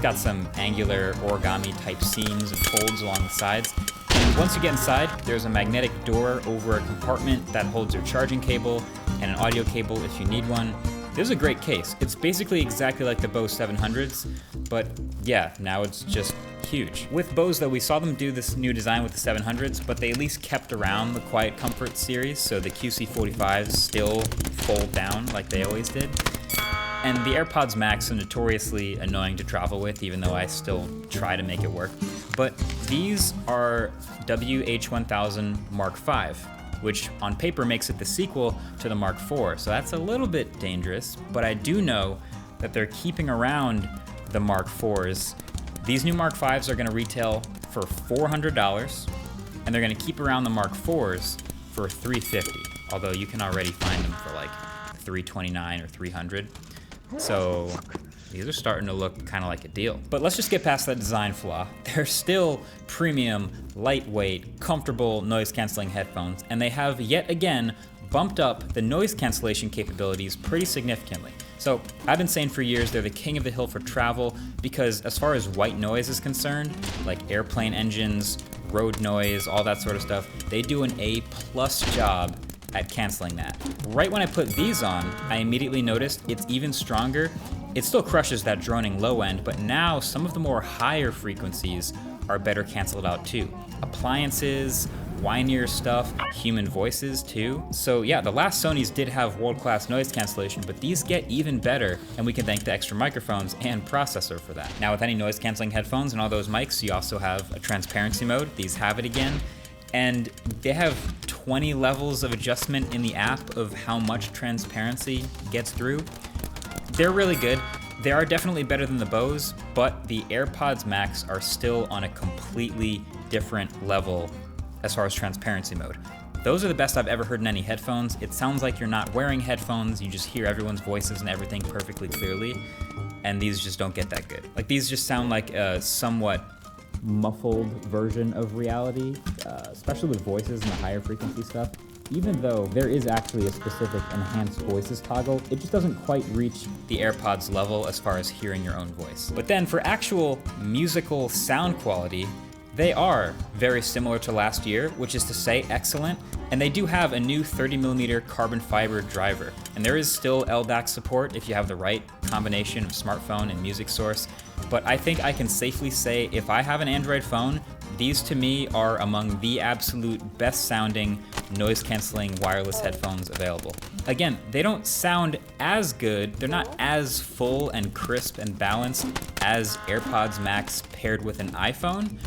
It's got some angular origami type seams and folds along the sides. And once you get inside, there's a magnetic door over a compartment that holds your charging cable and an audio cable if you need one. This is a great case. It's basically exactly like the Bose 700s, but yeah, now it's just huge. With Bose though, we saw them do this new design with the 700s, but they at least kept around the Quiet Comfort series, so the QC45s still fold down like they always did. And the AirPods Max are notoriously annoying to travel with, even though I still try to make it work. But these are WH-1000 Mark V, which on paper makes it the sequel to the Mark IV. So that's a little bit dangerous, but I do know that they're keeping around the Mark IVs. These new Mark Vs are gonna retail for $400, and they're gonna keep around the Mark IVs for $350, although you can already find them for like $329 or $300. So these are starting to look kind of like a deal. But let's just get past that design flaw. They're still premium, lightweight, comfortable noise-canceling headphones, and they have yet again bumped up the noise cancellation capabilities pretty significantly. So I've been saying for years they're the king of the hill for travel because as far as white noise is concerned, like airplane engines, road noise, all that sort of stuff, they do an A+ job at canceling that. Right when I put these on, I immediately noticed it's even stronger. It still crushes that droning low end, but now some of the more higher frequencies are better canceled out too. Appliances, whinier stuff, human voices too. So yeah, the last Sonys did have world-class noise cancellation, but these get even better, and we can thank the extra microphones and processor for that. Now with any noise canceling headphones and all those mics, you also have a transparency mode. These have it again. And they have 20 levels of adjustment in the app of how much transparency gets through. They're really good. They are definitely better than the Bose, but the AirPods Max are still on a completely different level as far as transparency mode. Those are the best I've ever heard in any headphones. It sounds like you're not wearing headphones, you just hear everyone's voices and everything perfectly clearly, and these just don't get that good. Like these just sound like a somewhat muffled version of reality, especially with voices and the higher frequency stuff. Even though there is actually a specific enhanced voices toggle, it just doesn't quite reach the AirPods level as far as hearing your own voice. But then for actual musical sound quality, they are very similar to last year, which is to say excellent, and they do have a new 30mm carbon fiber driver. And there is still LDAC support if you have the right combination of smartphone and music source, but I think I can safely say if I have an Android phone, these to me are among the absolute best sounding noise canceling wireless headphones available. Again, they don't sound as good, they're not as full and crisp and balanced as AirPods Max paired with an iPhone,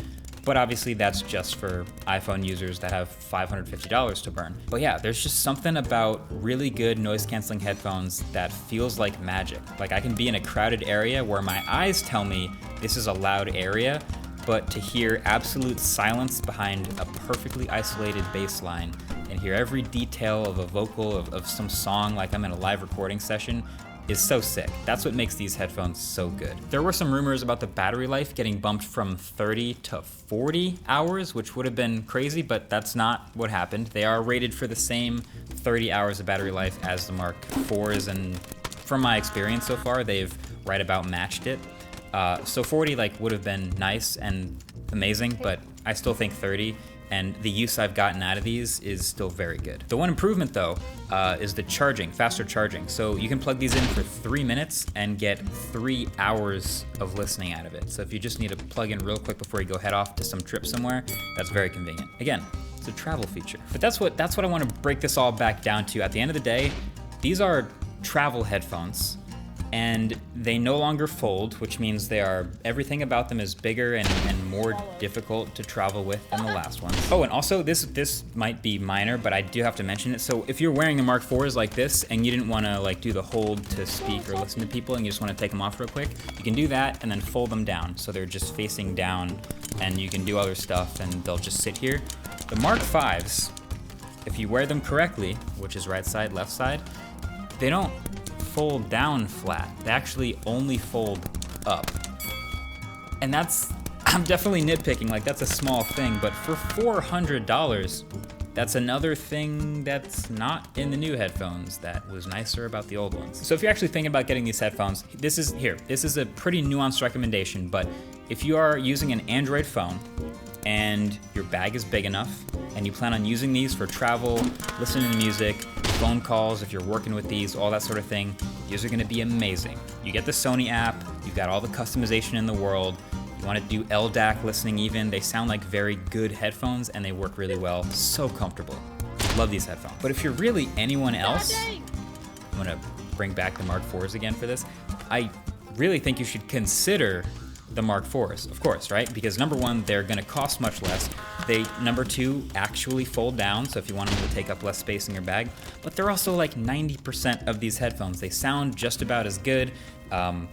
but obviously that's just for iPhone users that have $550 to burn. But yeah, there's just something about really good noise canceling headphones that feels like magic. Like I can be in a crowded area where my eyes tell me this is a loud area, but to hear absolute silence behind a perfectly isolated bass line and hear every detail of a vocal of some song like I'm in a live recording session is so sick. That's what makes these headphones so good. There were some rumors about the battery life getting bumped from 30 to 40 hours, which would have been crazy, but that's not what happened. They are rated for the same 30 hours of battery life as the Mark IVs, and from my experience so far, they've right about matched it. So 40 would have been nice and amazing, but I still think 30, and the use I've gotten out of these is still very good. The one improvement though is the charging, faster charging. So you can plug these in for 3 minutes and get 3 hours of listening out of it. So if you just need to plug in real quick before you go head off to some trip somewhere, that's very convenient. Again, it's a travel feature. But that's what I want to break this all back down to. At the end of the day, these are travel headphones, and they no longer fold, which means everything about them is bigger and more difficult to travel with than the last ones. Oh, and also this might be minor, but I do have to mention it. So if you're wearing the Mark IVs like this and you didn't want to do the hold to speak or listen to people and you just want to take them off real quick, you can do that and then fold them down so they're just facing down and you can do other stuff and they'll just sit here. The Mark Vs, if you wear them correctly, which is right side, left side, they don't fold down flat. They actually only fold up. And I'm definitely nitpicking, that's a small thing, but for $400, That's another thing that's not in the new headphones that was nicer about the old ones. So if you're actually thinking about getting these headphones, this is a pretty nuanced recommendation, but if you are using an Android phone and your bag is big enough and you plan on using these for travel, listening to music, phone calls, if you're working with these, all that sort of thing, these are gonna be amazing. You get the Sony app, you've got all the customization in the world, you wanna do LDAC listening even, they sound like very good headphones and they work really well, so comfortable. Love these headphones. But if you're really anyone else, I'm gonna bring back the Mark IVs again for this, I really think you should consider the Mark IVs, of course, right? Because number one, they're gonna cost much less. Number two, actually fold down, so if you want them to take up less space in your bag, but they're also like 90% of these headphones. They sound just about as good.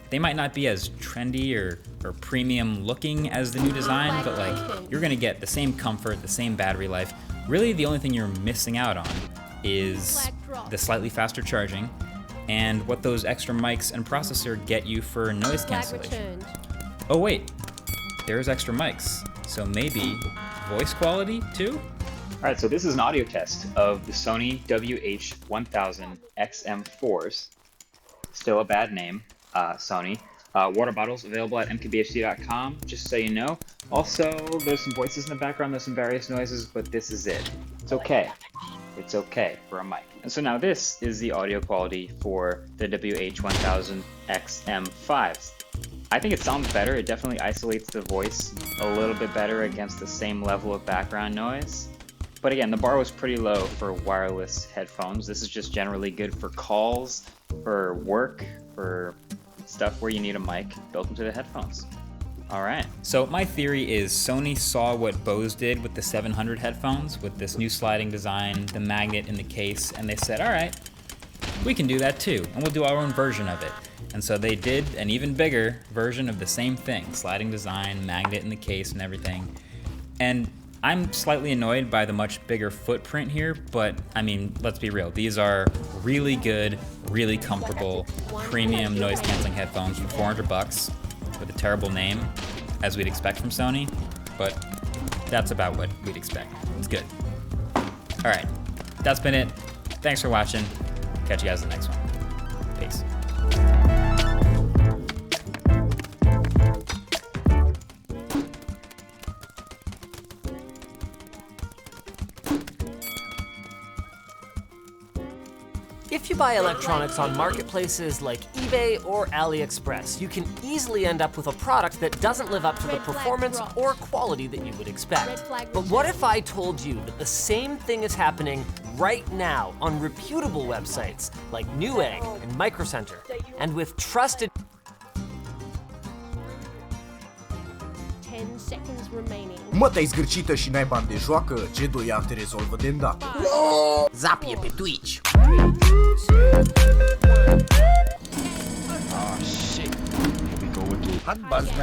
They might not be as trendy or premium looking as the new design, but like you're gonna get the same comfort, the same battery life. Really, the only thing you're missing out on is the slightly faster charging and what those extra mics and processor get you for noise cancellation. Oh wait, there's extra mics, so maybe voice quality too? All right, so this is an audio test of the Sony WH-1000 XM4s. Still a bad name, Sony. Water bottles available at mkbhd.com, just so you know. Also, there's some voices in the background, there's some various noises, but this is it. It's okay. It's okay for a mic. And so now this is the audio quality for the WH-1000 XM5s. I think it sounds better. It definitely isolates the voice a little bit better against the same level of background noise. But again, the bar was pretty low for wireless headphones. This is just generally good for calls, for work, for stuff where you need a mic built into the headphones. All right. So my theory is Sony saw what Bose did with the 700 headphones with this new sliding design, the magnet in the case, and they said, all right, we can do that too, and we'll do our own version of it. And so they did an even bigger version of the same thing, sliding design, magnet in the case and everything. And I'm slightly annoyed by the much bigger footprint here, but I mean, let's be real. These are really good, really comfortable, premium noise canceling headphones for 400 bucks with a terrible name, as we'd expect from Sony, but that's about what we'd expect. It's good. All right, that's been it. Thanks for watching. Catch you guys in the next one. Peace. If you buy electronics on marketplaces like eBay or AliExpress, you can easily end up with a product that doesn't live up to the performance or quality that you would expect. But what if I told you that the same thing is happening right now on reputable websites like Newegg and Micro Center, and with trusted 10 seconds remaining. Mă, te-ai zgârcită și n-ai bani de joacă? G2A te rezolvă de îndată. Zapie pe Twitch!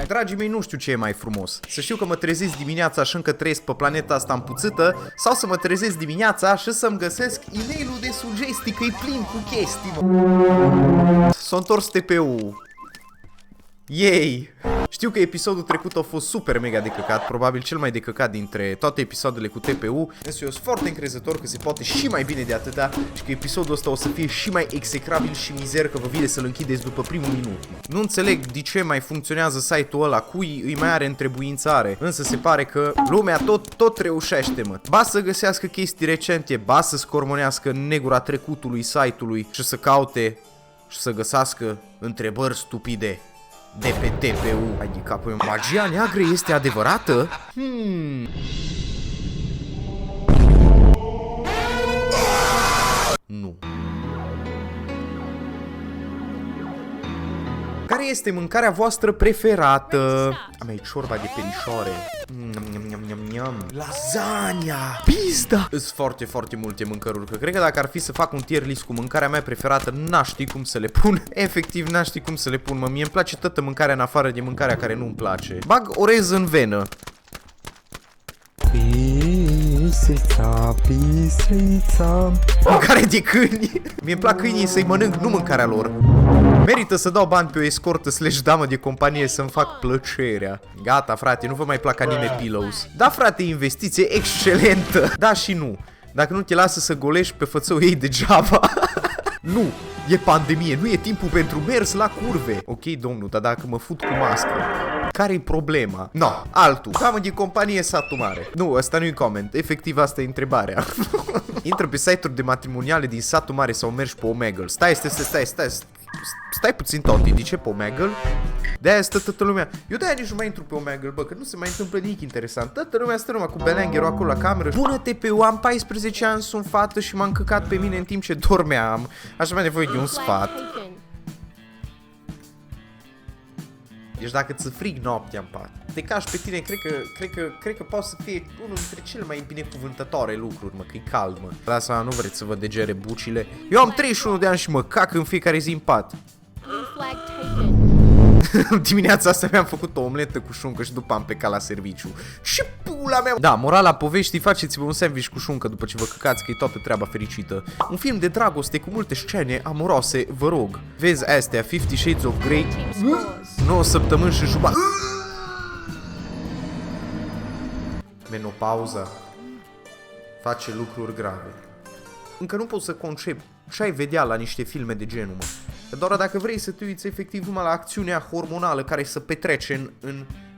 Dragii mei, nu știu ce e mai frumos. Să știu că mă trezesc dimineața și încă trăiesc pe planeta asta împuțită, sau să mă trezesc dimineața și să-mi găsesc e-mailul de sugestii că e plin cu chestii, mă. S-a întors TP-ul. Yay! Știu că episodul trecut a fost super mega de căcat, probabil cel mai de căcat dintre toate episoadele cu TPU, însă eu sunt foarte încrezător că se poate și mai bine de atâta și că episodul ăsta o să fie și mai execrabil și mizer că vă vine să-l închideți după primul minut. Nu înțeleg de ce mai funcționează site-ul ăla, cui îi mai are întrebuințare, însă se pare că lumea tot reușește, mă. Ba să găsească chestii recente, ba să scormonească negura trecutului site-ului și să caute și să găsească întrebări stupide de pe TPU. Adică magia neagră este adevărată? Nu. Care este mâncarea voastră preferată? Am aici ciorba de perișoare. Lasagna! Pizda! Îs foarte multe mâncăruri, că cred că dacă ar fi să fac un tier list cu mâncarea mea preferată, n-aș ști cum să le pun. Efectiv, n-aș ști cum să le pun, mă. Mie îmi place toată mâncarea în afară de mâncarea care nu-mi place. Bag orez în venă. Pisița. Mâncare de câini. Mie-mi plac câinii să-i mănânc, nu mâncarea lor. Merită să dau bani pe o escortă / damă de companie să-mi fac plăcerea. Gata, frate, nu vă mai plac anime pillows. Da, frate, investiție excelentă. Da și nu. Dacă nu te lasă să golești pe fățăul ei degeaba. Nu, e pandemie, nu e timpul pentru mers la curve. Ok, domnul, dar dacă mă fut cu mască, care-i problema? No, altul. Camă de companie satul mare. Nu, ăsta nu-i comment, efectiv asta e întrebarea. Intră pe site-uri de matrimoniale din satul mare sau mergi pe Omegle. Stai puțin, Toti, de ce pe Omegle? De-aia stă toată lumea. Eu de-aia nici nu mai intru pe Omegle, bă, că nu se mai întâmplă nimic interesant. Toată lumea stă numai cu belengherul acolo la cameră. Bună TPU, am 14 ani, sunt fată și m-am căcat pe mine în timp ce dormeam. Aș mai nevoie de un sfat. Deci dacă ți frig noaptea în pat, te cași pe tine, cred că poate să fie unul dintre cele mai binecuvântătoare lucruri, mă, că e cald, mă. La asta nu vreți să vă degere bucile. Eu am 31 de ani și mă cac în fiecare zi în pat. Dimineața asta mi-am făcut o omletă cu șuncă și după am plecat la serviciu. Și pula mea! Da, morala poveștii, faceți-vă un sandwich cu șuncă după ce vă căcați, că e toată treaba fericită. Un film de dragoste cu multe scene amoroase, vă rog. Vezi astea, 50 Shades of Grey, 9 săptămâni și jumătate. Menopauza face lucruri grave. Încă nu pot să concep ce ai vedea la niște filme de genul, mă. Doar dacă vrei să te uiți efectiv numai la acțiunea hormonală care se petrece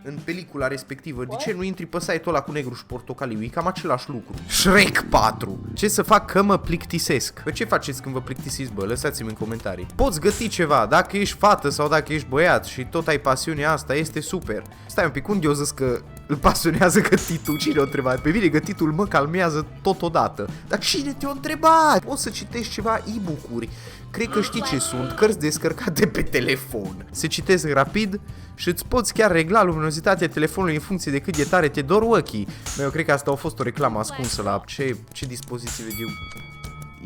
în pelicula respectivă, de ce nu intri pe site-ul ăla cu negru și portocaliu? E cam același lucru. Shrek 4. Ce să fac că mă plictisesc? Pe ce faceți când vă plictisiți, bă? Lăsați-mi în comentarii. Poți găti ceva, dacă ești fată sau dacă ești băiat și tot ai pasiunea asta, este super. Stai un pic, unde eu zic că îl pasionează gătitul? Cine o întrebat? Pe mine gătitul mă calmează totodată. Dar cine te-o întrebat? Poți să citești ceva e-book-uri. Cred că știi ce sunt, cărți descărcate pe telefon. Se citesc rapid și îți poți chiar regla luminozitatea telefonului în funcție de cât de tare te dor ochii. Bă, eu cred că asta a fost o reclamă ascunsă la ce dispozitive de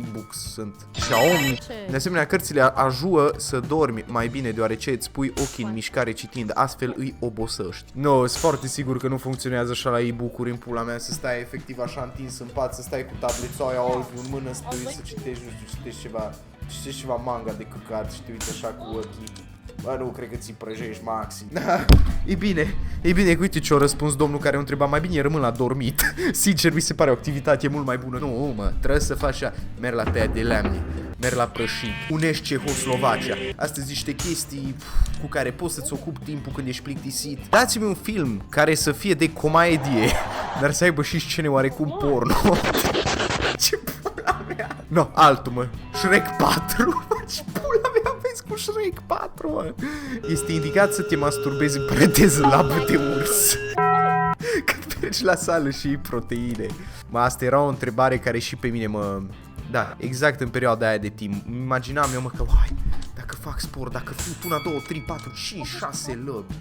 e-books sunt. Xiaomi. De asemenea, cărțile ajută să dormi mai bine, deoarece îți pui ochii în mișcare citind, astfel îi obosești. No, sunt foarte sigur că nu funcționează așa la e-book-uri în pula mea, să stai efectiv așa întins în pat, să stai cu tablețul aia Olvi în mână, să citești, nu știu, citești ceva manga de căcat și te uiți așa cu ochii. Bă, nu, cred că ți prăjești maxim. E bine, uite ce-a răspuns domnul care o întreba, mai bine rămân la dormit. Sincer, mi se pare o activitate mult mai bună. Nu, mă, trebuie să faci așa, merg la tăiat de lemne, merg la prășit, unești Cehoslovacia. Astea sunt niște chestii cu care poți să-ți ocupi timpul când ești plictisit. Dați-mi un film care să fie de comedie, dar să aibă și scene oarecum porno. Ce pula mea? No, altul, mă, Shrek 4. Ce pula mea vezi cu Shrek 4, mă? Este indicat să te masturbezi în paranteză labă de urs când mergi la sală și iei proteine. Mă, asta era o întrebare care și pe mine mă... Da, exact în perioada aia de timp. Imaginam eu, mă, că hai, dacă fac sport, dacă fut 1, 2, 3, 4, 5, 6 lăbi,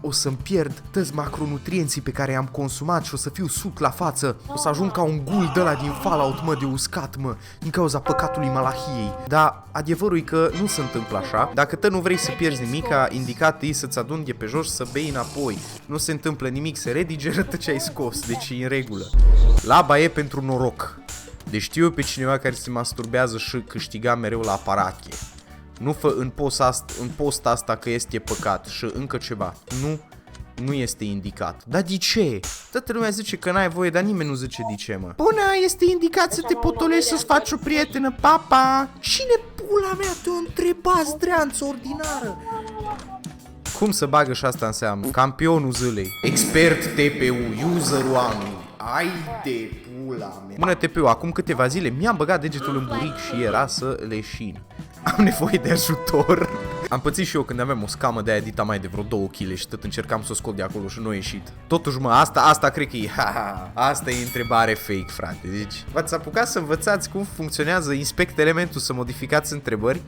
o să-mi pierd toți macronutrienții pe care i-am consumat și o să fiu sut la față. O să ajung ca un gui de ăla din Fallout, mă, de uscat, mă, din cauza păcatului Malahiei. Dar adevărul e că nu se întâmplă așa. Dacă tu nu vrei să pierzi nimica, indicat e să-ți aduni de pe jos și să bei înapoi. Nu se întâmplă nimic, se redigeră ce ai scos, deci e în regulă. Laba e pentru noroc. Deci știu eu pe cineva care se masturbează și câștiga mereu la aparatie. Nu fă în post asta că este păcat și încă ceva. Nu este indicat. Dar de ce? Toată lumea zice că n-ai voie, dar nimeni nu zice de ce, mă. Bună, este indicat să te potolești, să-ți faci o prietenă, papa. Cine pula mea te-o întreba, zdreanță ordinară? Cum să bagă și asta înseamnă? Campionul zilei, expert TPU, userul anului. Ai de pula mea. Bună TPU, acum câteva zile mi-am băgat degetul în buric și era să leșin. Am nevoie de ajutor. Am pățit și eu când aveam o scamă de aia dita mai de vreo 2 kg și tot încercam să o scot de acolo și nu a ieșit. Totuși, mă, asta cred că e, asta e întrebare fake, frate. Deci, v-ați apucat să învățați cum funcționează Inspect Elementul să modificați întrebări?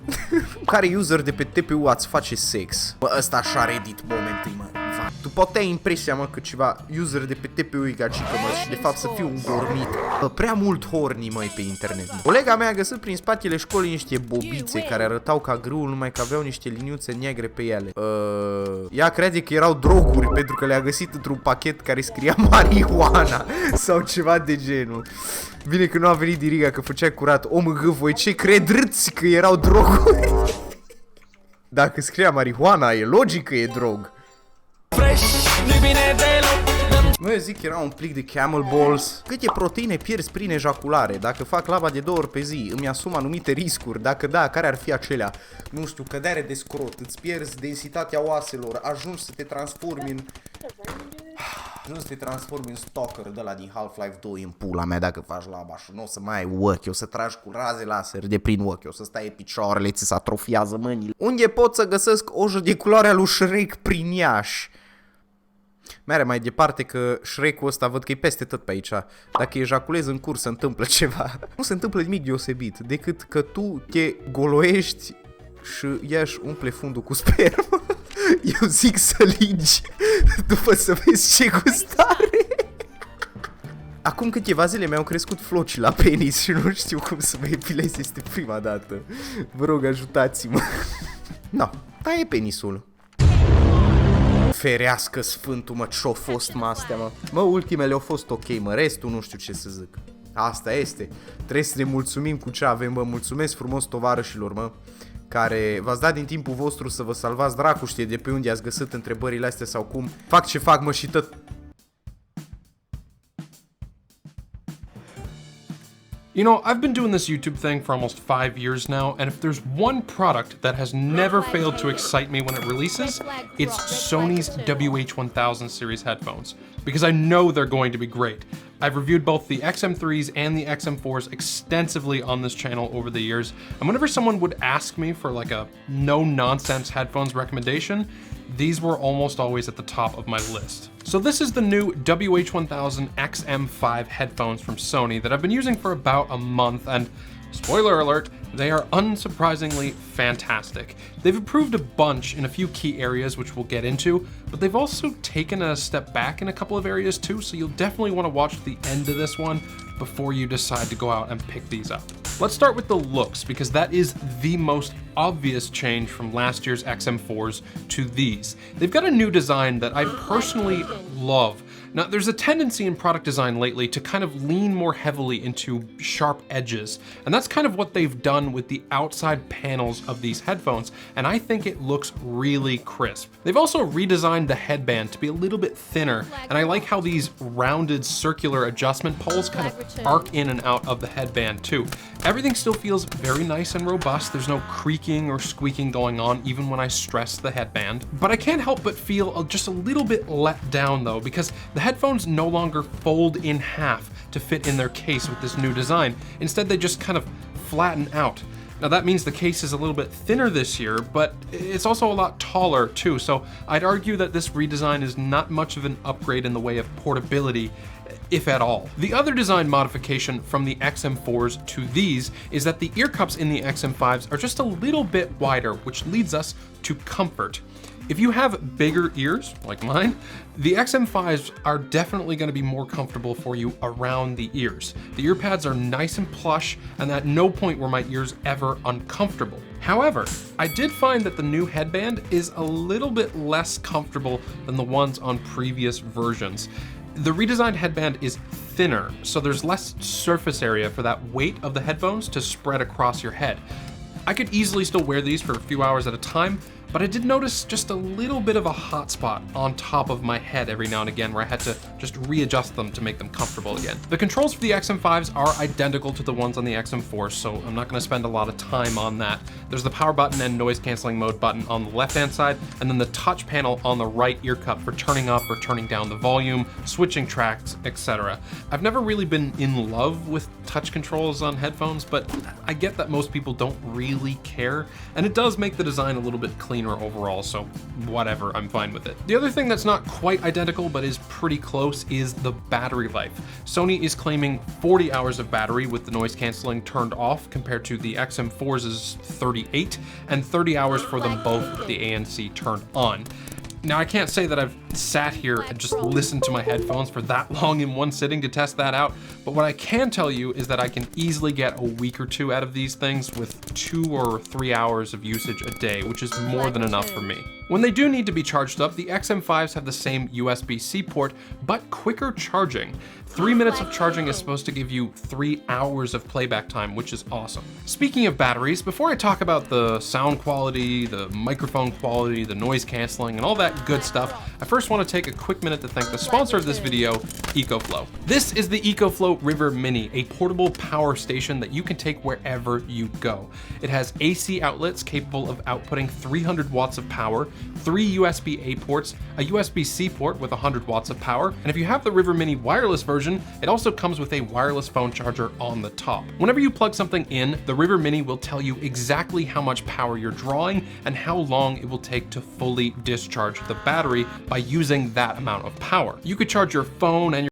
Care user de pe TPU ați face sex? Bă, ăsta așa Reddit momentul, mă. Tu poate ai impresia, mă, că ceva user de pe TPU e gagică, mă, și de fapt să fiu un gormit. Bă, prea mult horny, măi, pe internet. Colega mea a găsit prin spatele școlii niște bobițe care arătau ca grâul, numai că aveau niște liniuțe negre pe ele. Ea crede că erau droguri pentru că le-a găsit într-un pachet care scria marihuana sau ceva de genul. Bine că nu a venit diriga că făcea curat. OMG, voi ce credeți că erau droguri? Dacă scria marihuana, e logic că e drog. Fresh, nu-i bine deloc, dăm Mă, eu zic era un plic de camel balls. Câte proteine pierzi prin ejaculare? Dacă fac laba de 2 ori pe zi, îmi asum anumite riscuri. Dacă da, care ar fi acelea? Nu știu, cădere de scrot, îți pierzi densitatea oaselor, ajungi să te transformi în stalker de la din Half-Life 2 în pula mea dacă faci laba și nu o să mai ai ochi, o să tragi cu raze laser de prin ochi, o să stai pe picioarele, ți se atrofiază mâinile. Unde pot să găsesc ojă de culoarea lui Shrek prin Iași? Mere mai departe că Shrek-ul ăsta văd că e peste tot pe aici. Dacă ejaculezi în curs se întâmplă ceva. Nu se întâmplă nimic deosebit, decât că tu te goloiești și Iași umple fundul cu spermă. Eu zic să ligi după să vezi ce gustare. Acum câteva zile mi-au crescut floci la penis și nu știu cum să mă epilez, este prima dată. Vă rog, ajutați-mă. No, da e penisul. Ferească sfântul, mă, ce-o fost, mă, astea, mă. Mă, ultimele au fost ok, mă, restul nu știu ce să zic. Asta este. Trebuie să ne mulțumim cu ce avem, bă, mulțumesc frumos tovarășilor, mă, care v-ați dat din timpul vostru să vă salvați, dracu știe de pe unde ați găsit întrebările astea sau cum. Fac ce fac, mă, și tot. You know, I've been doing this YouTube thing for almost 5 years now, and if there's one product that has never failed to excite me when it releases, it's Sony's WH-1000 series headphones, because I know they're going to be great. I've reviewed both the XM3s and the XM4s extensively on this channel over the years, and whenever someone would ask me for like a no-nonsense headphones recommendation, these were almost always at the top of my list. So this is the new WH-1000 XM5 headphones from Sony that I've been using for about a month, and spoiler alert, they are unsurprisingly fantastic. They've improved a bunch in a few key areas, which we'll get into, but they've also taken a step back in a couple of areas too, so you'll definitely want to watch the end of this one before you decide to go out and pick these up. Let's start with the looks, because that is the most obvious change from last year's XM4s to these. They've got a new design that I personally love. Now, there's a tendency in product design lately to kind of lean more heavily into sharp edges, and that's kind of what they've done with the outside panels of these headphones, and I think it looks really crisp. They've also redesigned the headband to be a little bit thinner, and I like how these rounded circular adjustment poles kind of arc in and out of the headband too. Everything still feels very nice and robust. There's no creaking or squeaking going on even when I stress the headband. But I can't help but feel just a little bit let down though, because the headphones no longer fold in half to fit in their case with this new design. Instead, they just kind of flatten out. Now that means the case is a little bit thinner this year, but it's also a lot taller too, so I'd argue that this redesign is not much of an upgrade in the way of portability, if at all. The other design modification from the XM4s to these is that the ear cups in the XM5s are just a little bit wider, which leads us to comfort. If you have bigger ears, like mine, the XM5s are definitely going to be more comfortable for you around the ears. The ear pads are nice and plush, and at no point were my ears ever uncomfortable. However, I did find that the new headband is a little bit less comfortable than the ones on previous versions. The redesigned headband is thinner, so there's less surface area for that weight of the headphones to spread across your head. I could easily still wear these for a few hours at a time, but I did notice just a little bit of a hot spot on top of my head every now and again where I had to just readjust them to make them comfortable again. The controls for the XM5s are identical to the ones on the XM4, so I'm not gonna spend a lot of time on that. There's the power button and noise canceling mode button on the left-hand side, and then the touch panel on the right ear cup for turning up or turning down the volume, switching tracks, etc. I've never really been in love with touch controls on headphones, but I get that most people don't really care, and it does make the design a little bit cleaner overall, so whatever, I'm fine with it. The other thing that's not quite identical but is pretty close is the battery life. Sony is claiming 40 hours of battery with the noise cancelling turned off compared to the XM4's 38, and 30 hours for them both with the ANC turned on. Now, I can't say that I've sat here and just listened to my headphones for that long in one sitting to test that out, but what I can tell you is that I can easily get a week or two out of these things with 2 or 3 hours of usage a day, which is more than enough for me. When they do need to be charged up, the XM5s have the same USB-C port, but quicker charging. 3 minutes of charging is supposed to give you 3 hours of playback time, which is awesome. Speaking of batteries, before I talk about the sound quality, the microphone quality, the noise canceling, and all that good stuff, I first want to take a quick minute to thank the sponsor of this video, Ecoflow. This is the Ecoflow River Mini, a portable power station that you can take wherever you go. It has AC outlets capable of outputting 300 watts of power, 3 USB-A ports, a USB-C port with 100 watts of power, and if you have the River Mini wireless version, it also comes with a wireless phone charger on the top. Whenever you plug something in, the River Mini will tell you exactly how much power you're drawing and how long it will take to fully discharge the battery by using that amount of power. You could charge your phone and your